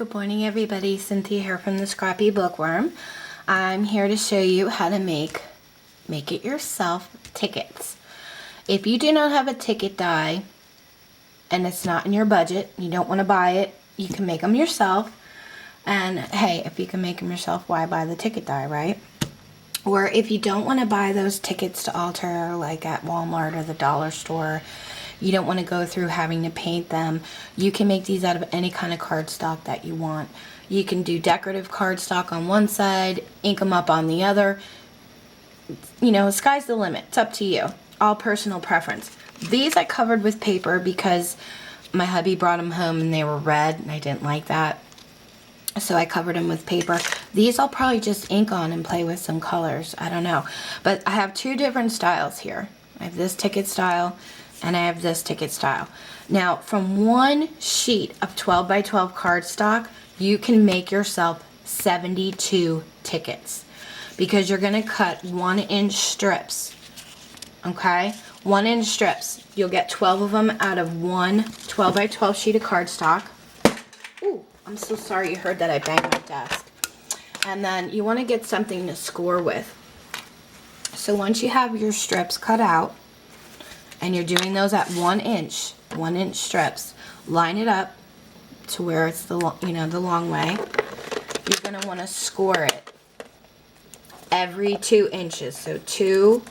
Good morning everybody, Cynthia here from the Scrappy Bookworm. I'm here to show you how to make it yourself tickets. If you do not have a ticket die and it's not in your budget, you don't want to buy it, you can make them yourself. And hey, if you can make them yourself, why buy the ticket die, right? Or if you don't want to buy those tickets to alter like at Walmart or the dollar store, you don't want to go through having to paint them, you can make these out of any kind of cardstock that you want. You can do decorative cardstock on one side, ink them up on the other. You know, sky's the limit. It's up to you. All personal preference. These I covered with paper because my hubby brought them home and they were red and I didn't like that. So I covered them with paper. These I'll probably just ink on and play with some colors. I don't know. But I have two different styles here. I have this ticket style and I have this ticket style. Now, from one sheet of 12 by 12 cardstock, you can make yourself 72 tickets because you're gonna cut 1-inch strips, okay? 1-inch strips. You'll get 12 of them out of one 12 by 12 sheet of cardstock. Ooh, I'm so sorry you heard that I banged my desk. And then you wanna get something to score with. So once you have your strips cut out, and you're doing those at 1-inch strips, line it up to where it's the long way. You're gonna want to score it every 2 inches. So 2,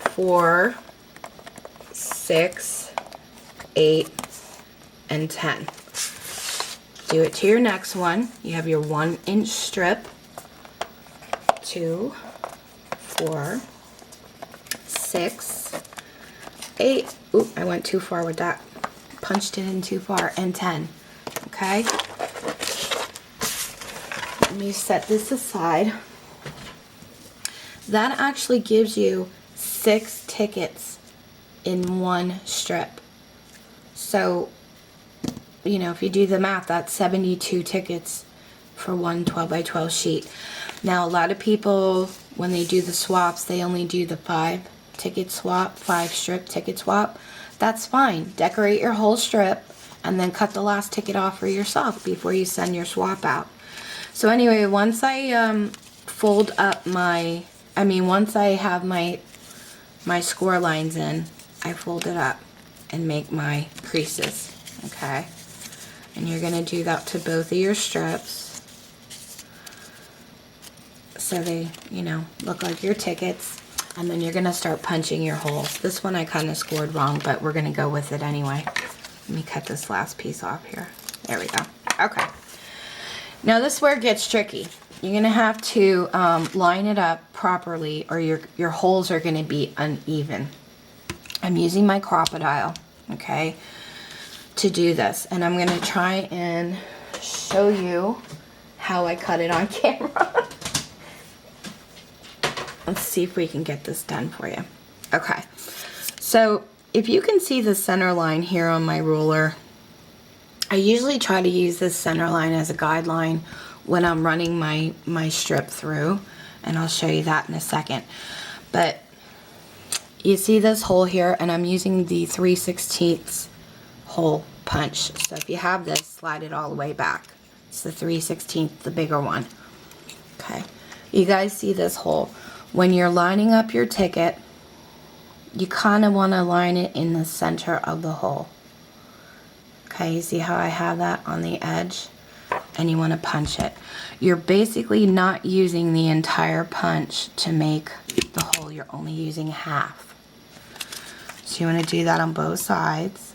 4, 6, 8, and 10. Do it to your next one. You have your 1-inch strip. 2, 4, 6, 8, oop, I went too far with that. Punched it in too far, and 10. Okay? Let me set this aside. That actually gives you 6 tickets in one strip. So, you know, if you do the math, that's 72 tickets for one 12 by 12 sheet. Now, a lot of people, when they do the swaps, they only do the 5 ticket swap, 5 strip ticket swap. That's fine. Decorate your whole strip and then cut the last ticket off for yourself before you send your swap out. So anyway, once I fold up once I have my score lines in, I fold it up and make my creases, okay? And you're gonna do that to both of your strips so they, you know, look like your tickets. And then you're gonna start punching your holes. This one I kind of scored wrong, but we're gonna go with it anyway. Let me cut this last piece off here. There we go. Okay. Now this is where it gets tricky. You're gonna have to line it up properly or your holes are gonna be uneven. I'm using my Crop-A-Dile, okay, to do this. And I'm gonna try and show you how I cut it on camera. Let's see if we can get this done for you. Okay, so if you can see the center line here on my ruler, I usually try to use this center line as a guideline when I'm running my strip through, and I'll show you that in a second. But you see this hole here, and I'm using the 3/16 hole punch. So if you have this, slide it all the way back. It's the 3/16, the bigger one. Okay, you guys see this hole. When you're lining up your ticket, you kind of want to line it in the center of the hole. Okay, you see how I have that on the edge? And you want to punch it. You're basically not using the entire punch to make the hole. You're only using half. So you want to do that on both sides.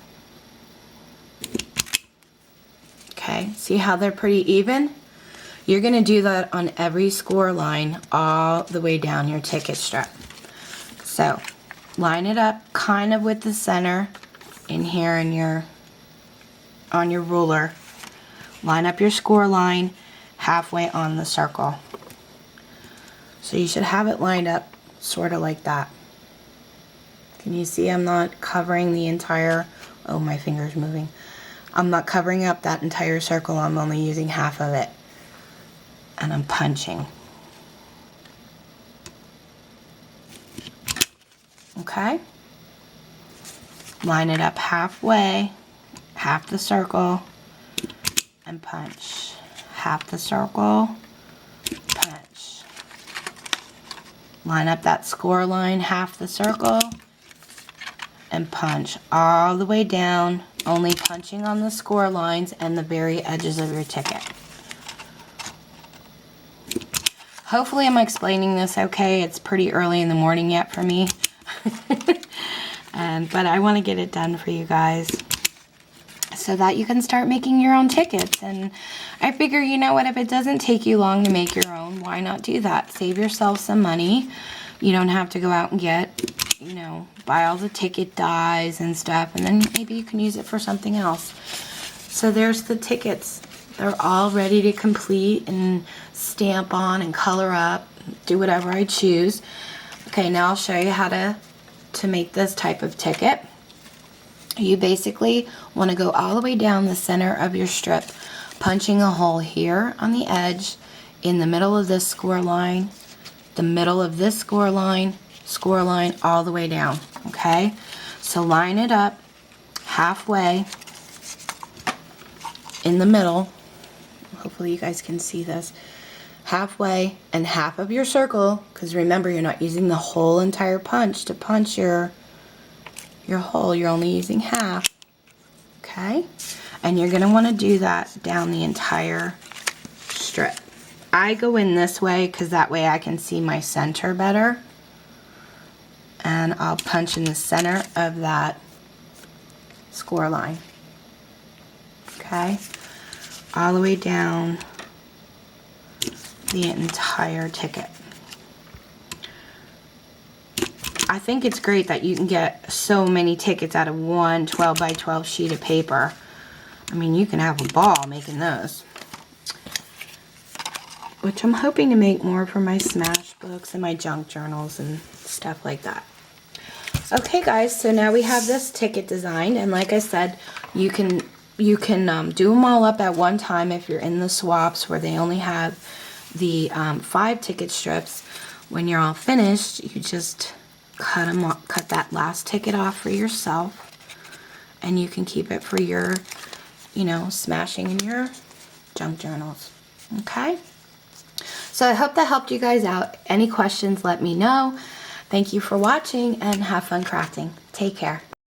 Okay, see how they're pretty even? You're going to do that on every score line all the way down your ticket strip. So line it up kind of with the center in here on your ruler. Line up your score line halfway on the circle. So you should have it lined up sort of like that. Can you see I'm not covering the entire, oh my finger's moving. I'm not covering up that entire circle, I'm only using half of it. And I'm punching. Okay? Line it up halfway, half the circle, and punch. Half the circle, punch. Line up that score line, half the circle, and punch all the way down, only punching on the score lines and the very edges of your ticket. Hopefully I'm explaining this okay. It's pretty early in the morning yet for me. But I want to get it done for you guys so that you can start making your own tickets. And I figure, you know what, if it doesn't take you long to make your own, why not do that? Save yourself some money. You don't have to go out and get, you know, buy all the ticket dies and stuff, and then maybe you can use it for something else. So there's the tickets. They're all ready to complete and stamp on and color up, do whatever I choose. Okay, now I'll show you how to make this type of ticket. You basically want to go all the way down the center of your strip, punching a hole here on the edge, in the middle of this score line, the middle of this score line, all the way down, okay? So line it up halfway in the middle. Hopefully you guys can see this. Halfway and half of your circle, because remember, you're not using the whole entire punch to punch your hole. You're only using half, okay? And you're going to want to do that down the entire strip. I go in this way because that way I can see my center better. And I'll punch in the center of that score line, okay? All the way down the entire ticket. I think it's great that you can get so many tickets out of one 12 by 12 sheet of paper. I mean, you can have a ball making those. Which I'm hoping to make more for my smash books and my junk journals and stuff like that. Okay guys, so now we have this ticket designed, and like I said, you can do them all up at one time if you're in the swaps where they only have the 5 ticket strips. When you're all finished, you just cut that last ticket off for yourself, and you can keep it for your, you know, smashing in your junk journals. Okay? So I hope that helped you guys out. Any questions, let me know. Thank you for watching, and have fun crafting. Take care.